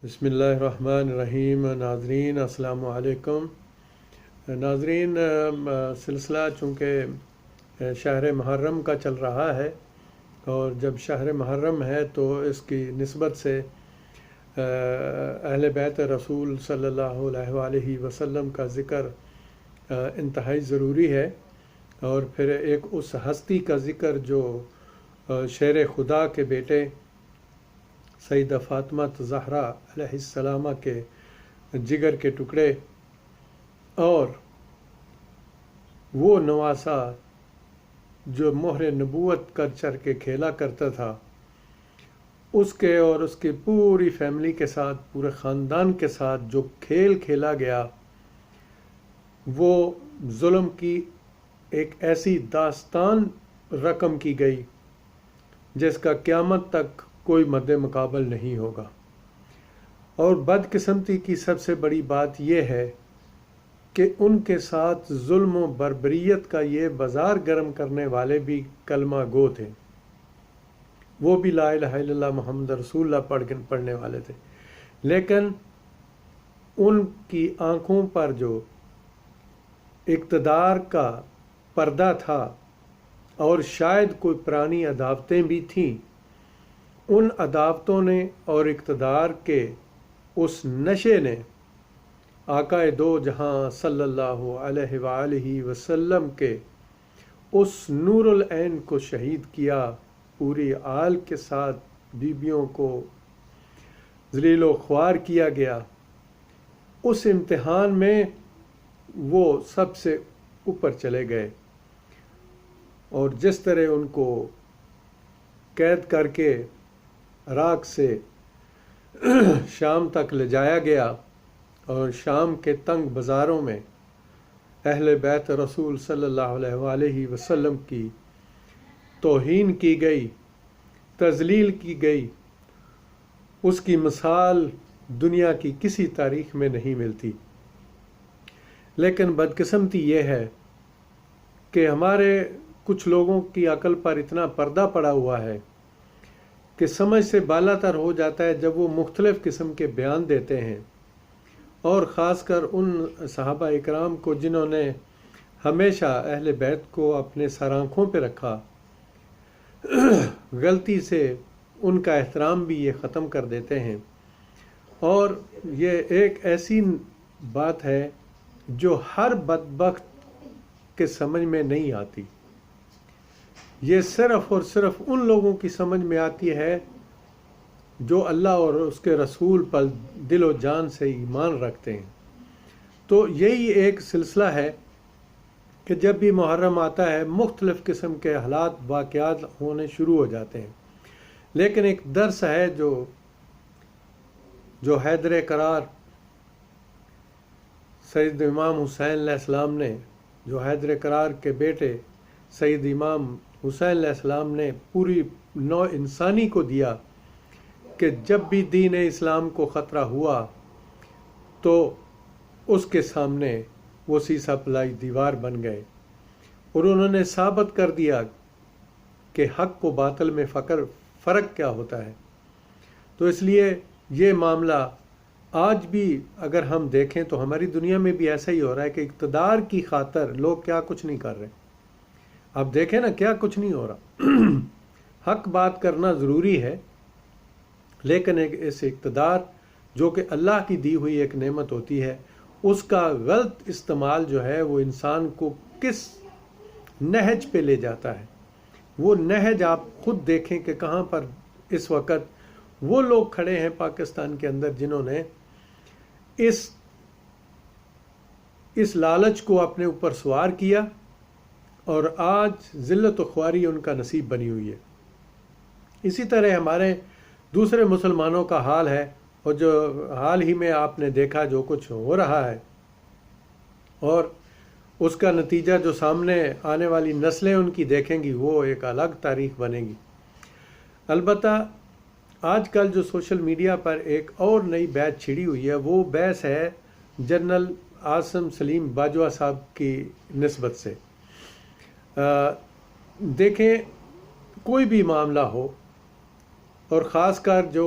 بسم اللہ الرحمن الرحیم۔ ناظرین السلام علیکم۔ ناظرین، سلسلہ چونکہ شہر محرم کا چل رہا ہے، اور جب شہر محرم ہے تو اس کی نسبت سے اہل بیت رسول صلی اللہ علیہ وآلہ وسلم کا ذکر انتہائی ضروری ہے، اور پھر ایک اس ہستی کا ذکر جو شیر خدا کے بیٹے سیدہ فاطمہ زہرا علیہ السلامہ کے جگر کے ٹکڑے اور وہ نواسا جو مہر نبوت کر چر کے کھیلا کرتا تھا، اس کے اور اس کی پوری فیملی کے ساتھ، پورے خاندان کے ساتھ جو کھیل کھیلا گیا، وہ ظلم کی ایک ایسی داستان رقم کی گئی جس کا قیامت تک کوئی مد مقابل نہیں ہوگا۔ اور بدقسمتی کی سب سے بڑی بات یہ ہے کہ ان کے ساتھ ظلم و بربریت کا یہ بازار گرم کرنے والے بھی کلمہ گو تھے، وہ بھی لا الہ الا اللہ محمد رسول اللہ پڑھنے والے تھے، لیکن ان کی آنکھوں پر جو اقتدار کا پردہ تھا، اور شاید کوئی پرانی عداوتیں بھی تھیں، ان عداوتوں نے اور اقتدار کے اس نشے نے آقا دو جہاں صلی اللہ علیہ وآلہ وسلم کے اس نور العین کو شہید کیا، پوری آل کے ساتھ بیبیوں کو ذلیل و خوار کیا گیا۔ اس امتحان میں وہ سب سے اوپر چلے گئے، اور جس طرح ان کو قید کر کے عراق سے شام تک لے جایا گیا، اور شام کے تنگ بازاروں میں اہل بیت رسول صلی اللہ علیہ وآلہ وسلم کی توہین کی گئی، تذلیل کی گئی، اس کی مثال دنیا کی کسی تاریخ میں نہیں ملتی۔ لیکن بدقسمتی یہ ہے کہ ہمارے کچھ لوگوں کی عقل پر اتنا پردہ پڑا ہوا ہے کہ سمجھ سے بالا تر ہو جاتا ہے جب وہ مختلف قسم کے بیان دیتے ہیں، اور خاص کر ان صحابہ اکرام کو جنہوں نے ہمیشہ اہل بیت کو اپنے سر آنکھوں پہ رکھا، غلطی سے ان کا احترام بھی یہ ختم کر دیتے ہیں۔ اور یہ ایک ایسی بات ہے جو ہر بدبخت کے سمجھ میں نہیں آتی، یہ صرف اور صرف ان لوگوں کی سمجھ میں آتی ہے جو اللہ اور اس کے رسول پر دل و جان سے ایمان رکھتے ہیں۔ تو یہی ایک سلسلہ ہے کہ جب بھی محرم آتا ہے مختلف قسم کے حالات واقعات ہونے شروع ہو جاتے ہیں، لیکن ایک درس ہے جو حیدر قرار سید امام حسین علیہ السلام نے، جو حیدر قرار کے بیٹے سید امام حسین علیہ السلام نے پوری نوع انسانی کو دیا، کہ جب بھی دین اسلام کو خطرہ ہوا تو اس کے سامنے وہ سیسا پلائی دیوار بن گئے، اور انہوں نے ثابت کر دیا کہ حق و باطل میں فرق کیا ہوتا ہے۔ تو اس لیے یہ معاملہ آج بھی اگر ہم دیکھیں تو ہماری دنیا میں بھی ایسا ہی ہو رہا ہے کہ اقتدار کی خاطر لوگ کیا کچھ نہیں کر رہے۔ اب دیکھیں نا، کیا کچھ نہیں ہو رہا۔ حق بات کرنا ضروری ہے، لیکن اس اقتدار جو کہ اللہ کی دی ہوئی ایک نعمت ہوتی ہے، اس کا غلط استعمال جو ہے وہ انسان کو کس نہج پہ لے جاتا ہے۔ وہ نہج آپ خود دیکھیں کہ کہاں پر اس وقت وہ لوگ کھڑے ہیں پاکستان کے اندر جنہوں نے اس لالچ کو اپنے اوپر سوار کیا، اور آج ذلت و خواری ان کا نصیب بنی ہوئی ہے۔ اسی طرح ہمارے دوسرے مسلمانوں کا حال ہے، اور جو حال ہی میں آپ نے دیکھا جو کچھ ہو رہا ہے، اور اس کا نتیجہ جو سامنے آنے والی نسلیں ان کی دیکھیں گی، وہ ایک الگ تاریخ بنے گی۔ البتہ آج کل جو سوشل میڈیا پر ایک اور نئی بحث چھڑی ہوئی ہے، وہ بحث ہے جنرل عاصم سلیم باجوہ صاحب کی نسبت سے۔ دیکھیں، کوئی بھی معاملہ ہو، اور خاص کر جو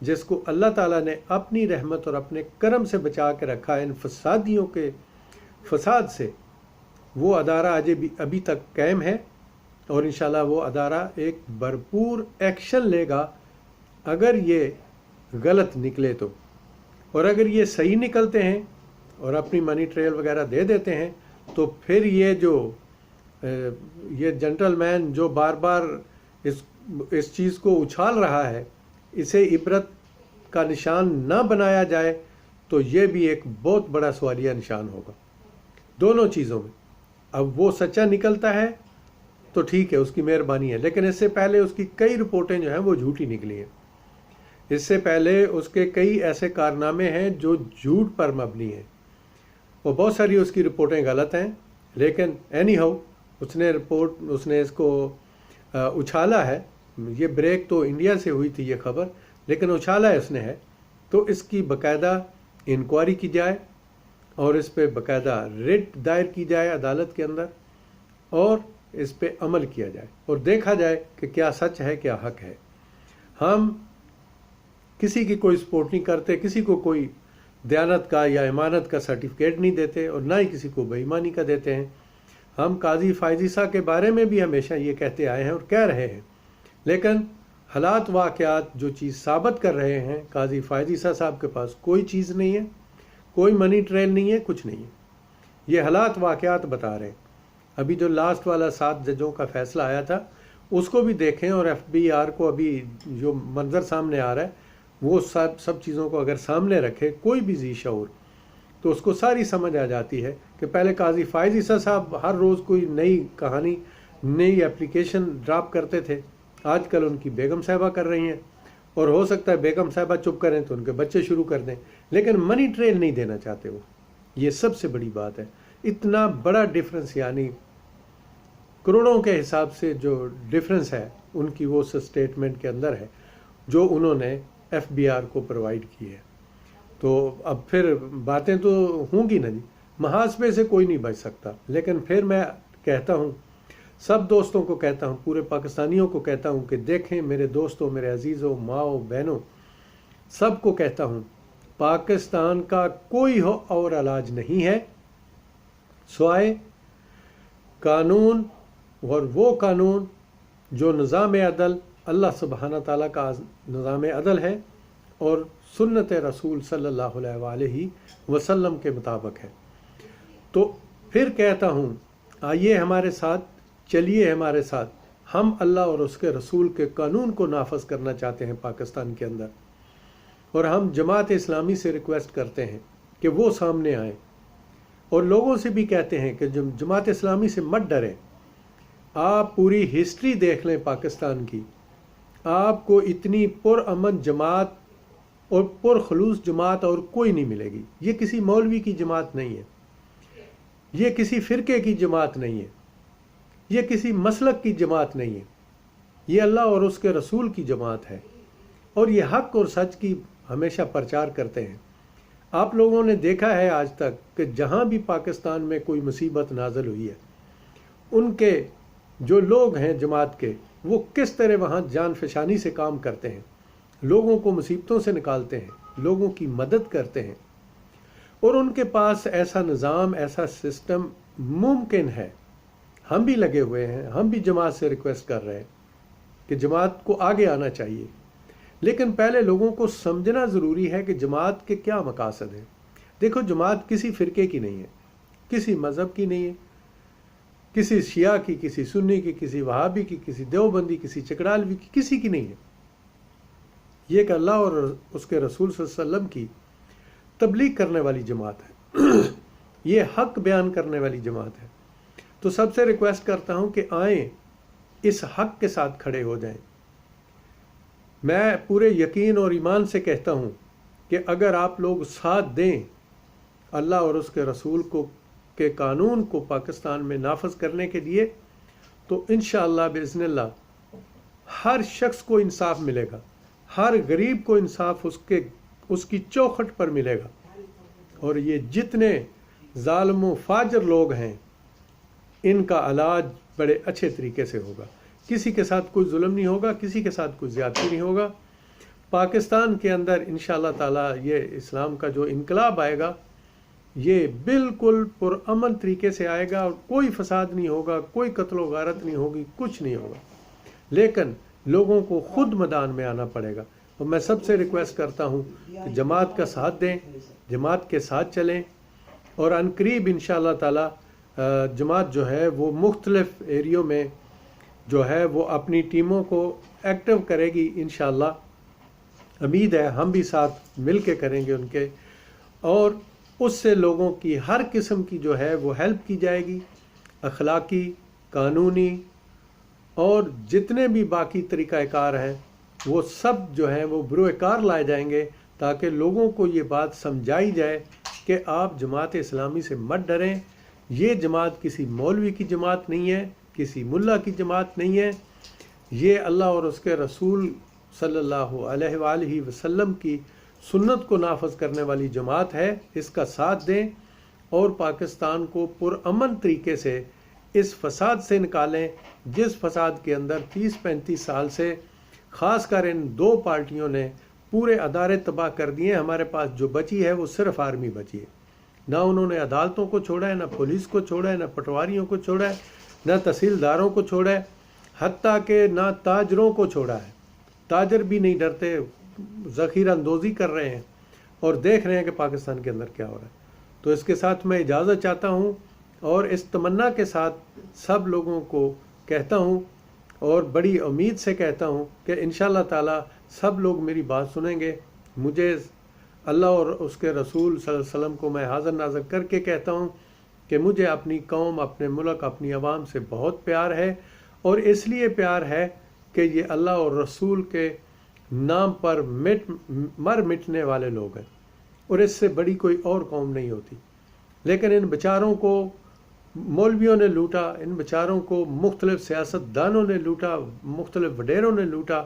جس کو اللہ تعالیٰ نے اپنی رحمت اور اپنے کرم سے بچا کے رکھا ہے ان فسادیوں کے فساد سے، وہ ادارہ ابھی تک قائم ہے، اور انشاءاللہ وہ ادارہ ایک بھرپور ایکشن لے گا اگر یہ غلط نکلے تو، اور اگر یہ صحیح نکلتے ہیں اور اپنی منی ٹریل وغیرہ دے دیتے ہیں تو پھر یہ جنٹل مین جو بار بار اس چیز کو اچھال رہا ہے، اسے عبرت کا نشان نہ بنایا جائے تو یہ بھی ایک بہت بڑا سوالیہ نشان ہوگا دونوں چیزوں میں۔ اب وہ سچا نکلتا ہے تو ٹھیک ہے، اس کی مہربانی ہے، لیکن اس سے پہلے اس کی کئی رپورٹیں جو ہیں وہ جھوٹی نکلی ہیں۔ اس سے پہلے اس کے کئی ایسے کارنامے ہیں جو جھوٹ پر مبنی ہیں، اور بہت ساری اس کی رپورٹیں غلط ہیں، لیکن اینی ہاؤ اس نے اس کو اچھالا ہے۔ یہ بریک تو انڈیا سے ہوئی تھی یہ خبر، لیکن اچھالا اس نے ہے، تو اس کی باقاعدہ انکوائری کی جائے اور اس پہ باقاعدہ ریٹ دائر کی جائے عدالت کے اندر، اور اس پہ عمل کیا جائے اور دیکھا جائے کہ کیا سچ ہے کیا حق ہے۔ ہم کسی کی کوئی سپورٹ نہیں کرتے، کسی کو کوئی دیانت کا یا امانت کا سرٹیفکیٹ نہیں دیتے، اور نہ ہی کسی کو بے ایمانی کا دیتے ہیں۔ ہم قاضی فائزیسا کے بارے میں بھی ہمیشہ یہ کہتے آئے ہیں اور کہہ رہے ہیں، لیکن حالات واقعات جو چیز ثابت کر رہے ہیں، قاضی فائزیسا صاحب کے پاس کوئی چیز نہیں ہے، کوئی منی ٹریل نہیں ہے، کچھ نہیں ہے، یہ حالات واقعات بتا رہے ہیں۔ ابھی جو لاسٹ والا 7 ججوں کا فیصلہ آیا تھا اس کو بھی دیکھیں، اور FBI کو ابھی جو منظر سامنے آ رہا ہے وہ سب چیزوں کو اگر سامنے رکھے کوئی بھی ذی شعور، تو اس کو ساری سمجھ آ جاتی ہے کہ پہلے قاضی فائز عیسیٰ صاحب ہر روز کوئی نئی کہانی، نئی اپلیکیشن ڈراپ کرتے تھے، آج کل ان کی بیگم صاحبہ کر رہی ہیں، اور ہو سکتا ہے بیگم صاحبہ چپ کریں تو ان کے بچے شروع کر دیں، لیکن منی ٹریل نہیں دینا چاہتے وہ۔ یہ سب سے بڑی بات ہے، اتنا بڑا ڈیفرنس، یعنی کروڑوں کے حساب سے جو ڈیفرنس ہے ان کی وہ سٹیٹمنٹ کے اندر ہے جو انہوں نے FBI کو پرووائڈ کی ہے۔ تو اب پھر باتیں تو ہوں گی نا جی، محاسبے سے کوئی نہیں بچ سکتا، لیکن پھر میں کہتا ہوں، سب دوستوں کو کہتا ہوں، پورے پاکستانیوں کو کہتا ہوں کہ دیکھیں میرے دوستوں، میرے عزیزوں، ماؤں بہنوں، سب کو کہتا ہوں، پاکستان کا کوئی اور علاج نہیں ہے سوائے قانون، اور وہ قانون جو نظام عدل اللہ سبحانہ تعالیٰ کا نظام عدل ہے اور سنت رسول صلی اللہ علیہ وآلہ وسلم کے مطابق ہے۔ تو پھر کہتا ہوں، آئیے ہمارے ساتھ، چلیے ہمارے ساتھ، ہم اللہ اور اس کے رسول کے قانون کو نافذ کرنا چاہتے ہیں پاکستان کے اندر، اور ہم جماعت اسلامی سے ریکویسٹ کرتے ہیں کہ وہ سامنے آئیں، اور لوگوں سے بھی کہتے ہیں کہ جماعت اسلامی سے مت ڈریں۔ آپ پوری ہسٹری دیکھ لیں پاکستان کی، آپ کو اتنی پرامن جماعت اور پرخلوص جماعت اور کوئی نہیں ملے گی۔ یہ کسی مولوی کی جماعت نہیں ہے، یہ کسی فرقے کی جماعت نہیں ہے، یہ کسی مسلک کی جماعت نہیں ہے، یہ اللہ اور اس کے رسول کی جماعت ہے، اور یہ حق اور سچ کی ہمیشہ پرچار کرتے ہیں۔ آپ لوگوں نے دیکھا ہے آج تک کہ جہاں بھی پاکستان میں کوئی مصیبت نازل ہوئی ہے، ان کے جو لوگ ہیں جماعت کے، وہ کس طرح وہاں جان فشانی سے کام کرتے ہیں، لوگوں کو مصیبتوں سے نکالتے ہیں، لوگوں کی مدد کرتے ہیں، اور ان کے پاس ایسا نظام، ایسا سسٹم ممکن ہے۔ ہم بھی لگے ہوئے ہیں، ہم بھی جماعت سے ریکویسٹ کر رہے ہیں کہ جماعت کو آگے آنا چاہیے، لیکن پہلے لوگوں کو سمجھنا ضروری ہے کہ جماعت کے کیا مقاصد ہیں۔ دیکھو، جماعت کسی فرقے کی نہیں ہے، کسی مذہب کی نہیں ہے، کسی شیعہ کی، کسی سنی کی، کسی وہابی کی، کسی دیوبندی، کسی چکڑالوی کی، کسی کی نہیں ہے۔ یہ کہ اللہ اور اس کے رسول صلی اللہ علیہ وسلم کی تبلیغ کرنے والی جماعت ہے، یہ حق بیان کرنے والی جماعت ہے۔ تو سب سے ریکویسٹ کرتا ہوں کہ آئیں، اس حق کے ساتھ کھڑے ہو جائیں۔ میں پورے یقین اور ایمان سے کہتا ہوں کہ اگر آپ لوگ ساتھ دیں اللہ اور اس کے رسول کے قانون کو پاکستان میں نافذ کرنے کے لیے، تو انشاءاللہ باذن اللہ ہر شخص کو انصاف ملے گا، ہر غریب کو انصاف اس کی چوکھٹ پر ملے گا، اور یہ جتنے ظالم و فاجر لوگ ہیں ان کا علاج بڑے اچھے طریقے سے ہوگا، کسی کے ساتھ کوئی ظلم نہیں ہوگا، کسی کے ساتھ کوئی زیادتی نہیں ہوگا۔ پاکستان کے اندر انشاءاللہ تعالیٰ یہ اسلام کا جو انقلاب آئے گا یہ بالکل پرامن طریقے سے آئے گا، اور کوئی فساد نہیں ہوگا، کوئی قتل و غارت نہیں ہوگی، کچھ نہیں ہوگا، لیکن لوگوں کو خود میدان میں آنا پڑے گا۔ اور میں سب سے ریکویسٹ کرتا ہوں کہ جماعت کا ساتھ دیں، جماعت کے ساتھ چلیں، اور عنقریب انشاءاللہ تعالیٰ جماعت جو ہے وہ مختلف ایریوں میں جو ہے وہ اپنی ٹیموں کو ایکٹیو کرے گی انشاءاللہ۔ امید ہے ہم بھی ساتھ مل کے کریں گے ان کے، اور اس سے لوگوں کی ہر قسم کی جو ہے وہ ہیلپ کی جائے گی، اخلاقی، قانونی، اور جتنے بھی باقی طریقہ کار ہیں وہ سب جو ہیں وہ بروئے کار لائے جائیں گے، تاکہ لوگوں کو یہ بات سمجھائی جائے کہ آپ جماعت اسلامی سے مت ڈریں۔ یہ جماعت کسی مولوی کی جماعت نہیں ہے، کسی ملا کی جماعت نہیں ہے، یہ اللہ اور اس کے رسول صلی اللہ علیہ وآلہ وسلم کی سنت کو نافذ کرنے والی جماعت ہے۔ اس کا ساتھ دیں اور پاکستان کو پرامن طریقے سے اس فساد سے نکالیں، جس فساد کے اندر 30-35 سال سے خاص کر ان دو پارٹیوں نے پورے ادارے تباہ کر دیے۔ ہمارے پاس جو بچی ہے وہ صرف آرمی بچی ہے، نہ انہوں نے عدالتوں کو چھوڑا ہے، نہ پولیس کو چھوڑا ہے، نہ پٹواریوں کو چھوڑا ہے، نہ تحصیلداروں کو چھوڑا ہے، حتیٰ کہ نہ تاجروں کو چھوڑا ہے۔ تاجر بھی نہیں ڈرتے، ذخیرہ اندوزی کر رہے ہیں اور دیکھ رہے ہیں کہ پاکستان کے اندر کیا ہو رہا ہے۔ تو اس کے ساتھ میں اجازت چاہتا ہوں، اور اس تمنا کے ساتھ سب لوگوں کو کہتا ہوں اور بڑی امید سے کہتا ہوں کہ انشاءاللہ تعالی سب لوگ میری بات سنیں گے۔ مجھے اللہ اور اس کے رسول صلی اللہ علیہ وسلم کو میں حاضر ناظر کر کے کہتا ہوں کہ مجھے اپنی قوم، اپنے ملک، اپنی عوام سے بہت پیار ہے، اور اس لیے پیار ہے کہ یہ اللہ اور رسول کے نام پر مر مٹنے والے لوگ ہیں، اور اس سے بڑی کوئی اور قوم نہیں ہوتی۔ لیکن ان بیچاروں کو مولویوں نے لوٹا، ان بیچاروں کو مختلف سیاست دانوں نے لوٹا، مختلف وڈیروں نے لوٹا،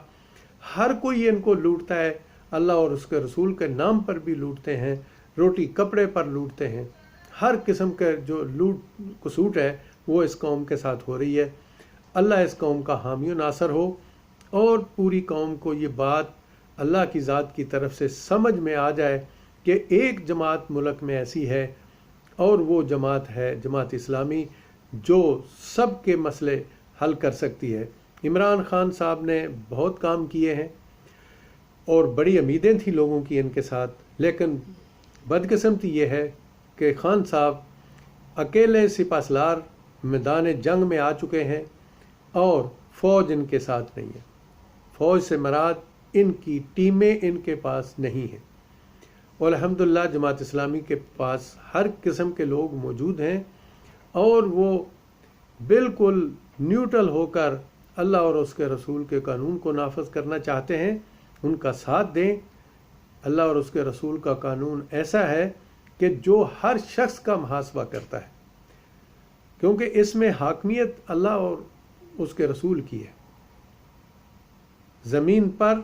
ہر کوئی ان کو لوٹتا ہے، اللہ اور اس کے رسول کے نام پر بھی لوٹتے ہیں، روٹی کپڑے پر لوٹتے ہیں، ہر قسم کے جو لوٹ کسوٹ ہے وہ اس قوم کے ساتھ ہو رہی ہے۔ اللہ اس قوم کا حامی و ناصر ہو، اور پوری قوم کو یہ بات اللہ کی ذات کی طرف سے سمجھ میں آ جائے کہ ایک جماعت ملک میں ایسی ہے، اور وہ جماعت ہے جماعت اسلامی، جو سب کے مسئلے حل کر سکتی ہے۔ عمران خان صاحب نے بہت کام کیے ہیں اور بڑی امیدیں تھیں لوگوں کی ان کے ساتھ، لیکن بدقسمتی یہ ہے کہ خان صاحب اکیلے سپہ سالار میدان جنگ میں آ چکے ہیں، اور فوج ان کے ساتھ نہیں ہے۔ فوج سے مراد ان کی ٹیمیں ان کے پاس نہیں ہیں، اور الحمدللہ جماعت اسلامی کے پاس ہر قسم کے لوگ موجود ہیں، اور وہ بالکل نیوٹرل ہو کر اللہ اور اس کے رسول کے قانون کو نافذ کرنا چاہتے ہیں۔ ان کا ساتھ دیں۔ اللہ اور اس کے رسول کا قانون ایسا ہے کہ جو ہر شخص کا محاسبہ کرتا ہے، کیونکہ اس میں حاکمیت اللہ اور اس کے رسول کی ہے۔ زمین پر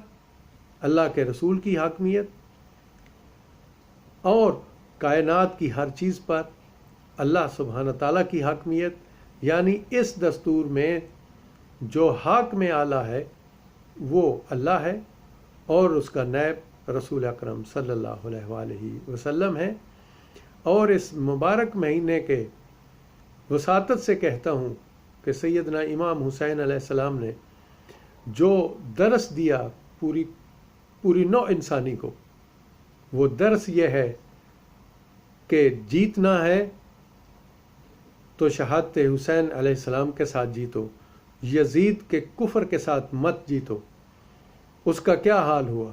اللہ کے رسول کی حاکمیت، اور کائنات کی ہر چیز پر اللہ سبحانہ تعالیٰ کی حاکمیت، یعنی اس دستور میں جو حاکم اعلیٰ ہے وہ اللہ ہے، اور اس کا نائب رسول اکرم صلی اللہ علیہ وآلہ وسلم ہے۔ اور اس مبارک مہینے کے وساطت سے کہتا ہوں کہ سیدنا امام حسین علیہ السلام نے جو درس دیا پوری نوع انسانی کو، وہ درس یہ ہے کہ جیتنا ہے تو شہادت حسین علیہ السلام کے ساتھ جیتو، یزید کے کفر کے ساتھ مت جیتو۔ اس کا کیا حال ہوا؟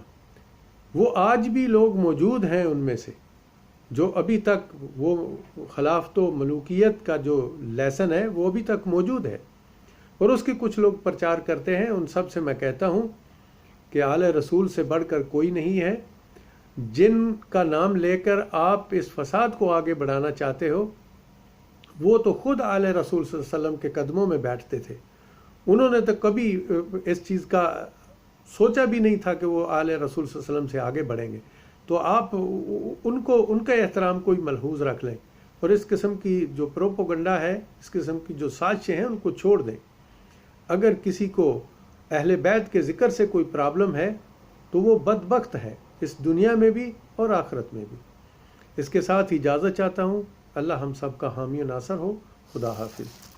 وہ آج بھی لوگ موجود ہیں ان میں سے جو ابھی تک وہ خلافت و ملوکیت کا جو لیسن ہے وہ ابھی تک موجود ہے، اور اس کے کچھ لوگ پرچار کرتے ہیں۔ ان سب سے میں کہتا ہوں کہ آل رسول سے بڑھ کر کوئی نہیں ہے۔ جن کا نام لے کر آپ اس فساد کو آگے بڑھانا چاہتے ہو، وہ تو خود آل رسول صلی اللہ علیہ وسلم کے قدموں میں بیٹھتے تھے۔ انہوں نے تو کبھی اس چیز کا سوچا بھی نہیں تھا کہ وہ آل رسول صلی اللہ علیہ وسلم سے آگے بڑھیں گے۔ تو آپ ان کا احترام کوئی ملحوظ رکھ لیں، اور اس قسم کی جو پروپوگنڈا ہے، اس قسم کی جو سازشیں ہیں، ان کو چھوڑ دیں۔ اگر کسی کو اہل بیت کے ذکر سے کوئی پرابلم ہے تو وہ بدبخت ہے، اس دنیا میں بھی اور آخرت میں بھی۔ اس کے ساتھ اجازت چاہتا ہوں، اللہ ہم سب کا حامی و ناصر ہو۔ خدا حافظ۔